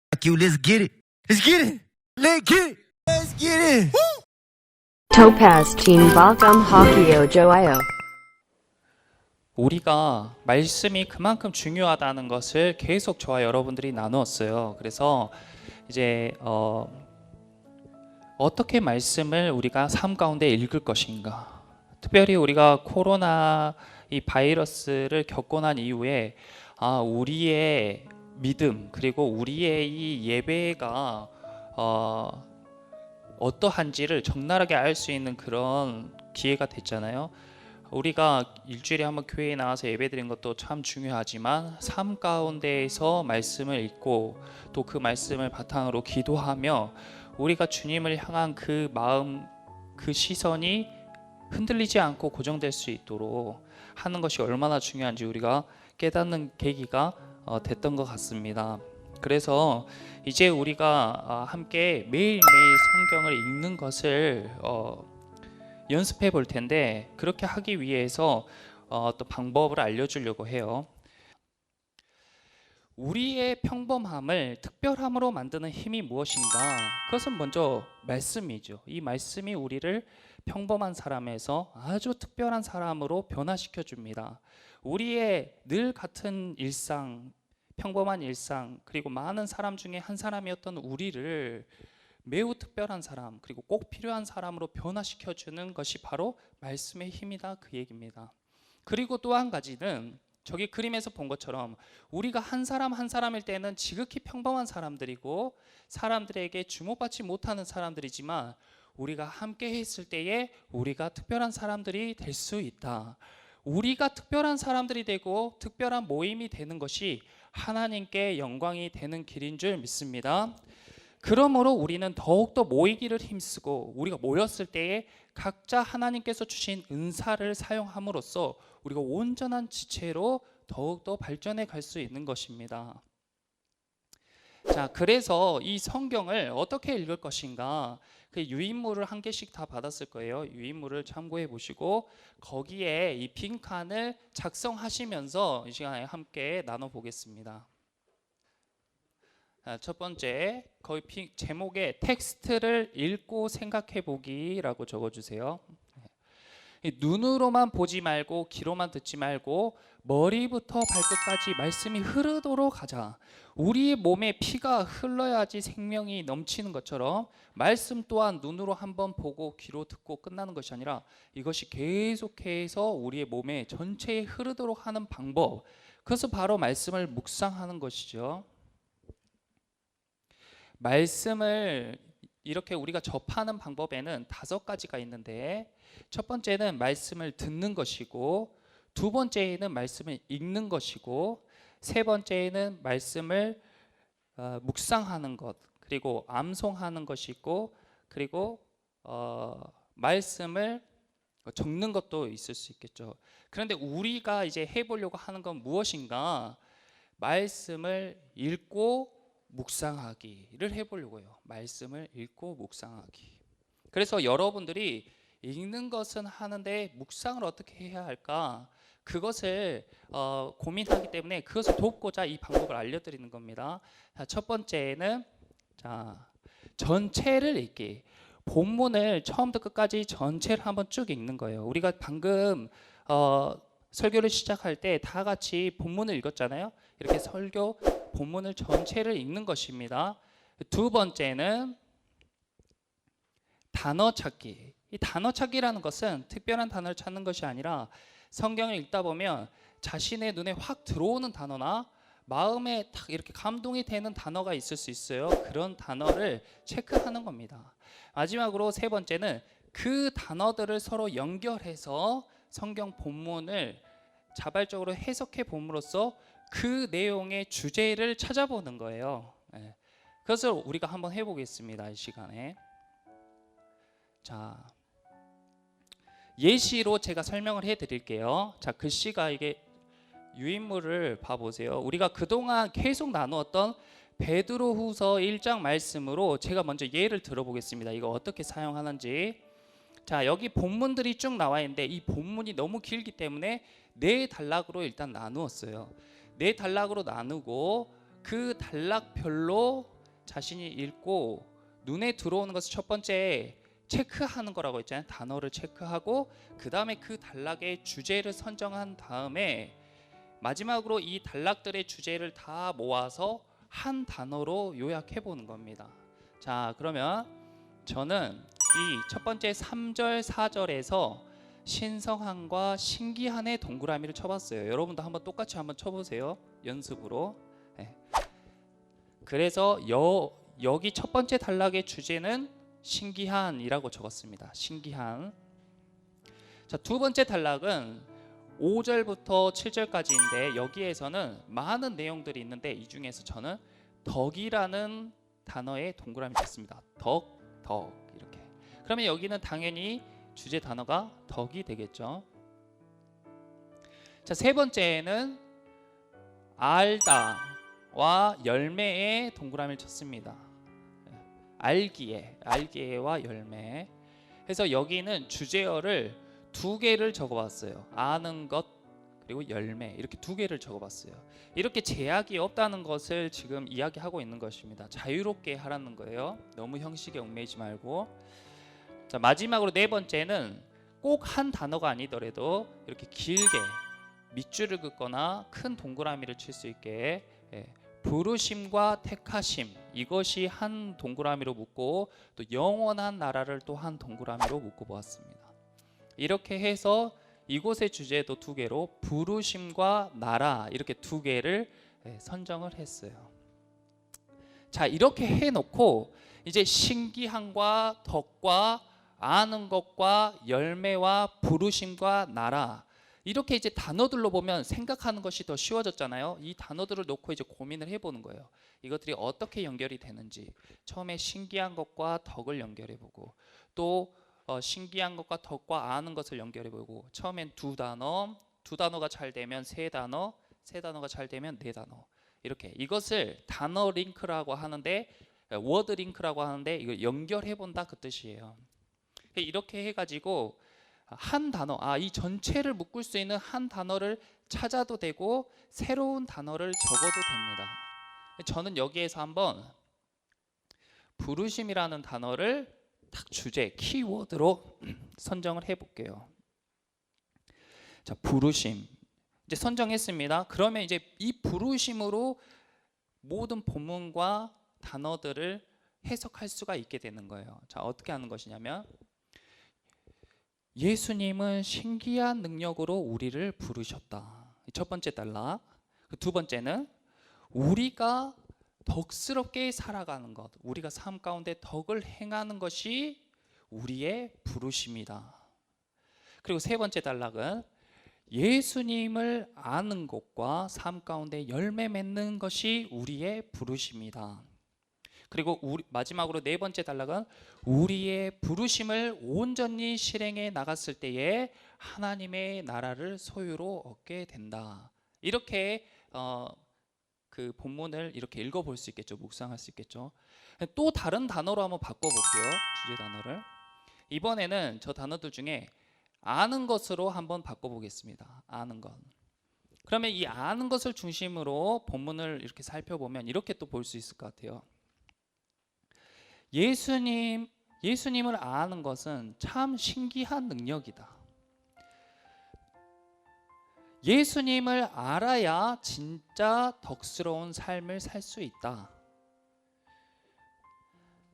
Let's get it. Let's get it. Let's get it. Let's get it. Topaz Team Bakam Hokkyo Joio. 우리가 말씀이 그만큼 중요하다는 것을 계속 저와 여러분들이 나누었어요. 그래서 이제 어떻게 말씀을 우리가 삶 가운데 읽을 것인가. 특별히 우리가 코로나 이 바이러스를 겪고 난 이후에 우리의 믿음 그리고 우리의 이 예배가 어떠한지를 적나라하게 알 수 있는 그런 기회가 됐잖아요. 우리가 일주일에 한번 교회에 나와서 예배드리는 것도 참 중요하지만 삶 가운데에서 말씀을 읽고 또 그 말씀을 바탕으로 기도하며 우리가 주님을 향한 그 마음, 그 시선이 흔들리지 않고 고정될 수 있도록 하는 것이 얼마나 중요한지 우리가 깨닫는 계기가 됐던 것 같습니다. 그래서 이제 우리가 함께 매일매일 성경을 읽는 것을 연습해 볼 텐데, 그렇게 하기 위해서 또 방법을 알려주려고 해요. 우리의 평범함을 특별함으로 만드는 힘이 무엇인가? 그것은 먼저 말씀이죠. 이 말씀이 우리를 평범한 사람에서 아주 특별한 사람으로 변화시켜 줍니다. 우리의 늘 같은 일상, 평범한 일상, 그리고 많은 사람 중에 한 사람이었던 우리를 매우 특별한 사람, 그리고 꼭 필요한 사람으로 변화시켜 주는 것이 바로 말씀의 힘이다, 그 얘기입니다. 그리고 또 한 가지는 저기 그림에서 본 것처럼 우리가 한 사람 한 사람일 때는 지극히 평범한 사람들이고 사람들에게 주목받지 못하는 사람들이지만 우리가 함께 했을 때에 우리가 특별한 사람들이 될 수 있다. 우리가 특별한 사람들이 되고 특별한 모임이 되는 것이 하나님께 영광이 되는 길인 줄 믿습니다. 그러므로 우리는 더욱더 모이기를 힘쓰고 우리가 모였을 때에 각자 하나님께서 주신 은사를 사용함으로써 우리가 온전한 지체로 더욱더 발전해 갈 수 있는 것입니다. 자, 그래서 이 성경을 어떻게 읽을 것인가? 그 유인물을 한 개씩 다 받았을 거예요. 유인물을 참고해 보시고 거기에 이 빈칸을 작성하시면서 이 시간에 함께 나눠 보겠습니다. 첫 번째, 거기 제목에 텍스트를 읽고 생각해 보기라고 적어주세요. 눈으로만 보지 말고 귀로만 듣지 말고 머리부터 발끝까지 말씀이 흐르도록 하자. 우리의 몸에 피가 흘러야지 생명이 넘치는 것처럼 말씀 또한 눈으로 한번 보고 귀로 듣고 끝나는 것이 아니라 이것이 계속해서 우리의 몸에 전체에 흐르도록 하는 방법, 그것은 바로 말씀을 묵상하는 것이죠. 말씀을 이렇게 우리가 접하는 방법에는 5가지가 있는데, 첫 번째는 말씀을 듣는 것이고, 두 번째는 말씀을 읽는 것이고, 세 번째는 말씀을 묵상하는 것, 그리고 암송하는 것이 있고, 그리고 말씀을 적는 것도 있을 수 있겠죠. 그런데 우리가 이제 해보려고 하는 건 무엇인가? 말씀을 읽고 묵상하기를 해보려고 해요. 말씀을 읽고 묵상하기. 그래서 여러분들이 읽는 것은 하는데 묵상을 어떻게 해야 할까? 그것을 고민하기 때문에 그것을 돕고자 이 방법을 알려드리는 겁니다. 자, 첫 번째는 전체를 읽기. 본문을 처음부터 끝까지 전체를 한번 쭉 읽는 거예요. 우리가 방금 설교를 시작할 때 다 같이 본문을 읽었잖아요. 이렇게 설교 본문을 전체를 읽는 것입니다. 두 번째는 단어 찾기. 이 단어 찾기라는 것은 특별한 단어를 찾는 것이 아니라 성경을 읽다 보면 자신의 눈에 확 들어오는 단어나 마음에 딱 이렇게 감동이 되는 단어가 있을 수 있어요. 그런 단어를 체크하는 겁니다. 마지막으로 세 번째는 그 단어들을 서로 연결해서 성경 본문을 자발적으로 해석해 봄으로써 그 내용의 주제를 찾아보는 거예요. 그것을 우리가 한번 해보겠습니다. 이 시간에. 자, 예시로 제가 설명을 해드릴게요. 자, 글씨가 이게 유인물을 봐보세요. 우리가 그동안 계속 나누었던 베드로후서 1장 말씀으로 제가 먼저 예를 들어보겠습니다. 이거 어떻게 사용하는지. 자, 여기 본문들이 쭉 나와 있는데 이 본문이 너무 길기 때문에 4단락으로 일단 나누었어요. 4단락으로 나누고 그 단락별로 자신이 읽고 눈에 들어오는 것을 첫 번째 체크하는 거라고 했잖아요. 단어를 체크하고 그 다음에 그 단락의 주제를 선정한 다음에 마지막으로 이 단락들의 주제를 다 모아서 한 단어로 요약해 보는 겁니다. 자, 그러면 저는 이 첫 번째 3절 4절에서 신성한과 신기한의 동그라미를 쳐봤어요. 여러분도 한번 똑같이 한번 쳐보세요. 연습으로. 네. 그래서 여기 첫 번째 단락의 주제는 신기한이라고 적었습니다. 신기한. 자, 두 번째 단락은 5절부터 7절까지인데 여기에서는 많은 내용들이 있는데 이 중에서 저는 덕이라는 단어의 동그라미 쳤습니다. 덕 이렇게. 그러면 여기는 당연히 주제 단어가 덕이 되겠죠. 자, 세 번째는 알다와 열매의 동그라미를 쳤습니다. 알기에와 열매. 그래서 여기는 주제어를 두 개를 적어봤어요. 아는 것 그리고 열매, 이렇게 두 개를 적어봤어요. 이렇게 제약이 없다는 것을 지금 이야기하고 있는 것입니다. 자유롭게 하라는 거예요. 너무 형식에 얽매이지 말고. 자, 마지막으로 네 번째는 꼭 한 단어가 아니더라도 이렇게 길게 밑줄을 긋거나 큰 동그라미를 칠 수 있게 부르심과 택하심, 이것이 한 동그라미로 묶고 또 영원한 나라를 또 한 동그라미로 묶어 보았습니다. 이렇게 해서 이곳의 주제도 두 개로 부르심과 나라, 이렇게 두 개를 선정을 했어요. 자, 이렇게 해놓고 이제 신기함과 덕과 아는 것과 열매와 부르심과 나라, 이렇게 이제 단어들로 보면 생각하는 것이 더 쉬워졌잖아요. 이 단어들을 놓고 이제 고민을 해보는 거예요. 이것들이 어떻게 연결이 되는지. 처음에 신기한 것과 덕을 연결해보고, 또 신기한 것과 덕과 아는 것을 연결해보고, 처음엔 두 단어가 잘 되면 세 단어가 잘 되면 네 단어. 이렇게 이것을 단어 링크라고 하는데, 워드 링크라고 하는데, 이걸 연결해본다 그 뜻이에요. 이렇게 해가지고 한 단어, 이 전체를 묶을 수 있는 한 단어를 찾아도 되고 새로운 단어를 적어도 됩니다. 저는 여기에서 한번 부르심이라는 단어를 딱 주제, 키워드로 선정을 해볼게요. 자, 부르심 이제 선정했습니다. 그러면 이제 이 부르심으로 모든 본문과 단어들을 해석할 수가 있게 되는 거예요. 자, 어떻게 하는 것이냐면, 예수님은 신기한 능력으로 우리를 부르셨다. 첫 번째 단락. 두 번째는 우리가 덕스럽게 살아가는 것, 우리가 삶 가운데 덕을 행하는 것이 우리의 부르심이다. 그리고 세 번째 단락은 예수님을 아는 것과 삶 가운데 열매 맺는 것이 우리의 부르심이다. 그리고 마지막으로 네 번째 단락은 우리의 부르심을 온전히 실행해 나갔을 때에 하나님의 나라를 소유로 얻게 된다. 이렇게 그 본문을 이렇게 읽어볼 수 있겠죠. 묵상할 수 있겠죠. 또 다른 단어로 한번 바꿔볼게요. 주제 단어를. 이번에는 저 단어들 중에 아는 것으로 한번 바꿔보겠습니다. 아는 것. 그러면 이 아는 것을 중심으로 본문을 이렇게 살펴보면 이렇게 또 볼 수 있을 것 같아요. 예수님을 아는 것은 참 신기한 능력이다. 예수님을 알아야 진짜 덕스러운 삶을 살 수 있다.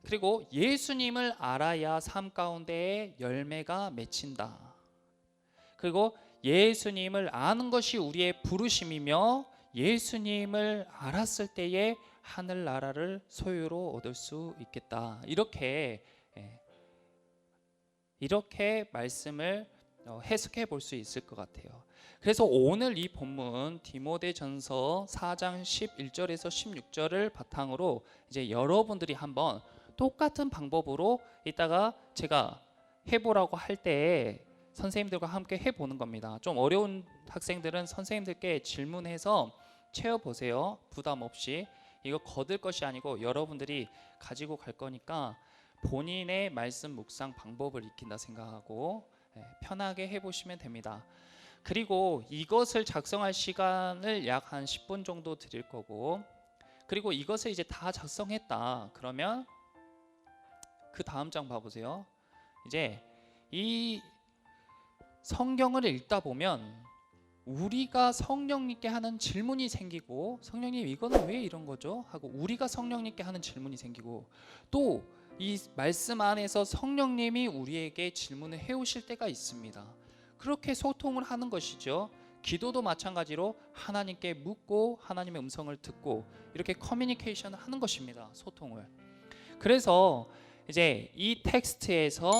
그리고 예수님을 알아야 삶 가운데에 열매가 맺힌다. 그리고 예수님을 아는 것이 우리의 부르심이며 예수님을 알았을 때에 하늘나라를 소유로 얻을 수 있겠다. 이렇게 말씀을 해석해 볼 수 있을 것 같아요. 그래서 오늘 이 본문 디모데전서 4장 11절에서 16절을 바탕으로 이제 여러분들이 한번 똑같은 방법으로 이따가 제가 해보라고 할 때 선생님들과 함께 해보는 겁니다. 좀 어려운 학생들은 선생님들께 질문해서 채워보세요. 부담 없이. 이거 거들 것이 아니고 여러분들이 가지고 갈 거니까 본인의 말씀 묵상 방법을 익힌다 생각하고 편하게 해보시면 됩니다. 그리고 이것을 작성할 시간을 약 한 10분 정도 드릴 거고, 그리고 이것을 이제 다 작성했다. 그러면 그 다음 장 봐보세요. 이제 이 성경을 읽다 보면 우리가 성령님께 하는 질문이 생기고, 성령님 이거는 왜 이런 거죠? 하고 우리가 성령님께 하는 질문이 생기고, 또 이 말씀 안에서 성령님이 우리에게 질문을 해오실 때가 있습니다. 그렇게 소통을 하는 것이죠. 기도도 마찬가지로 하나님께 묻고 하나님의 음성을 듣고 이렇게 커뮤니케이션을 하는 것입니다. 소통을. 그래서 이제 이 텍스트에서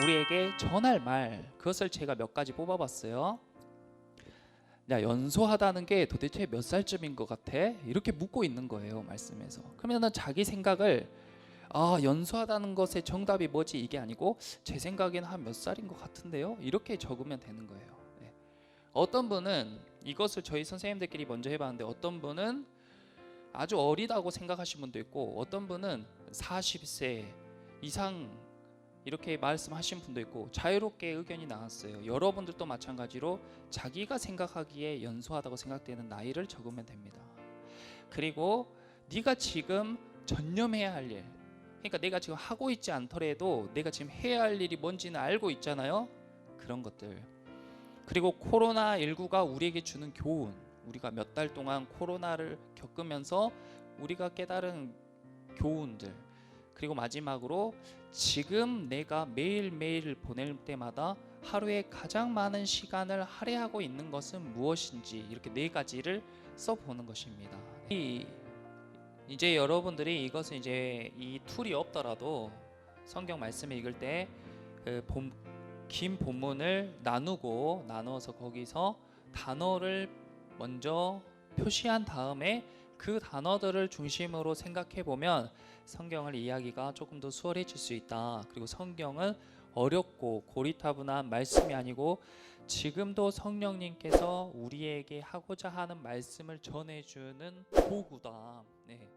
우리에게 전할 말, 그것을 제가 몇 가지 뽑아봤어요. 야, 연소하다는 게 도대체 몇 살쯤인 것 같아? 이렇게 묻고 있는 거예요, 말씀에서. 그러면은 자기 생각을 연소하다는 것의 정답이 뭐지? 이게 아니고 제 생각에는 한 몇 살인 것 같은데요? 이렇게 적으면 되는 거예요. 네. 어떤 분은 이것을 저희 선생님들끼리 먼저 해봤는데, 어떤 분은 아주 어리다고 생각하신 분도 있고, 어떤 분은 40세 이상 이렇게 말씀하신 분도 있고, 자유롭게 의견이 나왔어요. 여러분들도 마찬가지로 자기가 생각하기에 연소하다고 생각되는 나이를 적으면 됩니다. 그리고 네가 지금 전념해야 할 일, 그러니까 내가 지금 하고 있지 않더라도 내가 지금 해야 할 일이 뭔지는 알고 있잖아요. 그런 것들. 그리고 코로나19가 우리에게 주는 교훈, 우리가 몇 달 동안 코로나를 겪으면서 우리가 깨달은 교훈들, 그리고 마지막으로 지금 내가 매일매일 보낼 때마다 하루에 가장 많은 시간을 할애하고 있는 것은 무엇인지, 이렇게 네 가지를 써보는 것입니다. 이제 여러분들이 이것은 이제 이 툴이 없더라도 성경 말씀을 읽을 때 긴 본문을 나누어서 거기서 단어를 먼저 표시한 다음에 그 단어들을 중심으로 생각해 보면 성경을 이해하기가 조금 더 수월해질 수 있다. 그리고 성경은 어렵고 고리타분한 말씀이 아니고 지금도 성령님께서 우리에게 하고자 하는 말씀을 전해주는 도구다. 네.